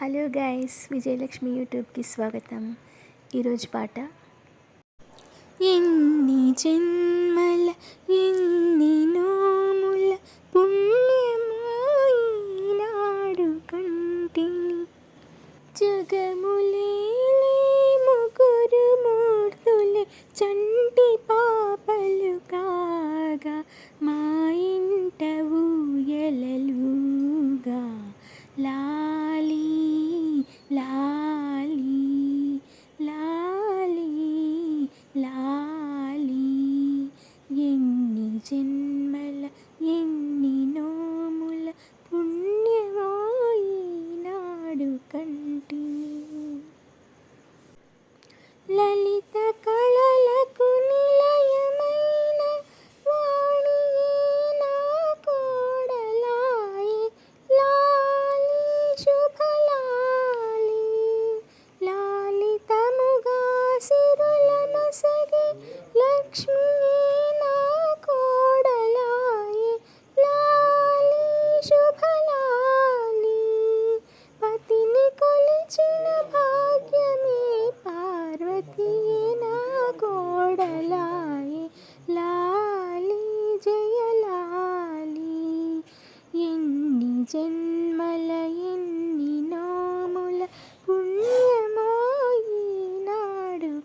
Hello guys, Vijayalakshmi యూట్యూబ్కి స్వాగతం. ఈరోజు పాట. ఎన్ని జన్మల ఎన్ని నోముల పుణ్యమాయినాడు కంటిని జగములేలే ముగ్గురు మూర్తులే చంటి పాపలు కాగా మా ఇంట ఊయలలుగా లాలి లాలి లాలి లాలి. ఎన్ని జన్మల ఎన్ని నోముల పుణ్యమాయినాడు కంటిని లలిత కళలకు నిలయమైన వాణియే నా కోడలాయి లాలి శుభలాలి. లాలితముగా సిరులను సగి లక్ష్మియే నా కోడలాయి లాలి శుభలాలి. పతిని కొలిచిన భాగ్యమే పార్వతీయే నా కోడలాయి లాలి జయలాలి. ఎన్ని జన్మల ఎన్ని నోముల పుణ్యమాయినాడు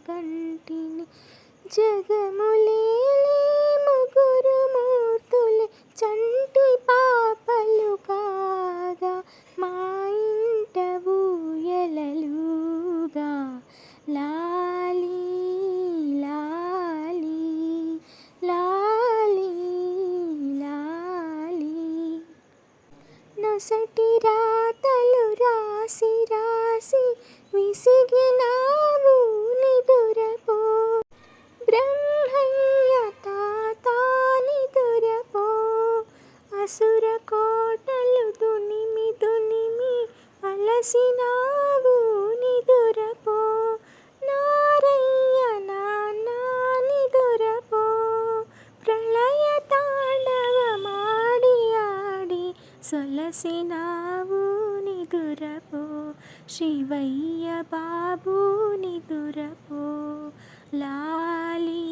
కంటిని జగములేలే ముగ్గురు మూర్తులే చంటి పాపలు కాగా మా ఇంట ఊయలలుగా లాలి లాలి లాలి లాలి. నొసటి రాతలు రాసి రాసి విసిగినావు నిదురపో బ్రహ్మయ్య తాత నిదురపో. అసుర కోటలు దునిమి దునిమి అలసినావు నిదురపో నారయ్య నాన్న నిదురపో. ప్రళయ తాండవమాడి ఆడి సొలసినావు నిదురపో శివయ్య బాబు నిదురపో లాలి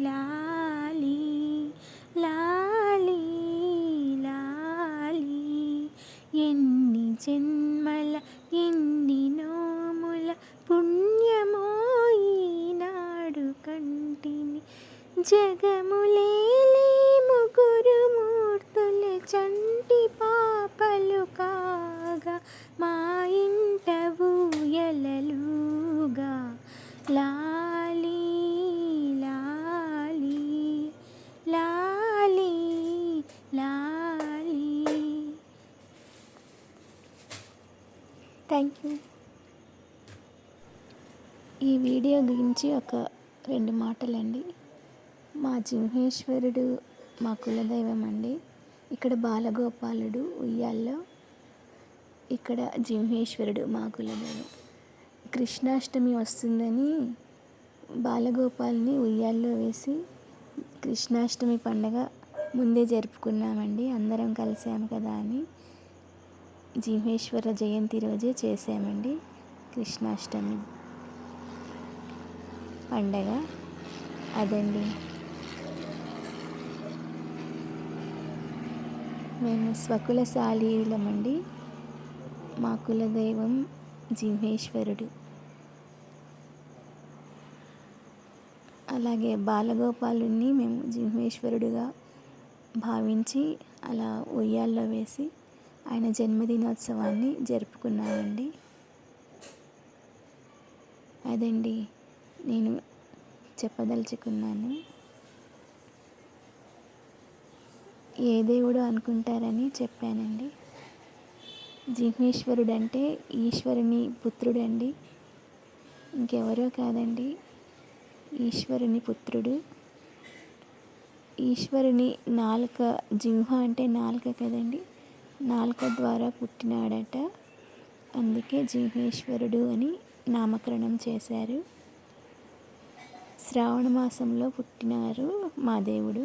లాలి లాలి లాలి. ఎన్ని జన్మల ఎన్ని నోముల పుణ్యమాయినాడు కంటిని జగములేలే ముగ్గురు మూర్తులే చంటి పాపలు కాగా మా ఇంట ఊయలలుగా లాలి లాలి లాలి లాలి. Thank you. ఈ వీడియో గురించి ఒక 2 మాటలండి. మా జింహేశ్వరుడు మా కులదైవం అండి. ఇక్కడ బాలగోపాలుడు ఉయ్యాల్లో, ఇక్కడ జింహేశ్వరుడు మా కులదైవం. కృష్ణాష్టమి వస్తుందని బాలగోపాల్ని ఉయ్యాల్లో వేసి కృష్ణాష్టమి పండగ ముందే జరుపుకున్నామండి. అందరం కలిసాము కదా అని జింహేశ్వర జయంతి రోజే చేసామండి కృష్ణాష్టమి పండగ. అదండి, మేము స్వకులశాలీయులమండి. మా కులదైవం జింహేశ్వరుడు. అలాగే బాలగోపాలుని మేము జింహేశ్వరుడుగా భావించి అలా ఉయ్యాల్లో వేసి ఆయన జన్మదినోత్సవాన్ని జరుపుకున్నామండి. అదండి నేను చెప్పదలుచుకున్నాను. ఏ దేవుడు అనుకుంటారని చెప్పానండి. జింహేశ్వరుడు అంటే ఈశ్వరుని పుత్రుడండి, ఇంకెవరో కాదండి, ఈశ్వరుని పుత్రుడు. ఈశ్వరుని నాలుక, జింహ అంటే నాలుక కదండి, నాలుక ద్వారా పుట్టినాడట. అందుకే జింహేశ్వరుడు అని నామకరణం చేశారు. శ్రావణ మాసంలో పుట్టినారు మా దేవుడు.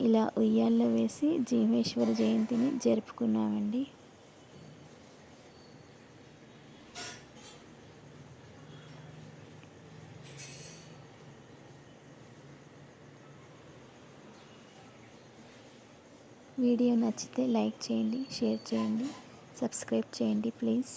ఇలా ఉయ్యాల్లో వేసి జీవేశ్వర జయంతిని జరుపుకున్నామండి. వీడియో నచ్చితే లైక్ చేయండి, షేర్ చేయండి, సబ్స్క్రైబ్ చేయండి ప్లీజ్.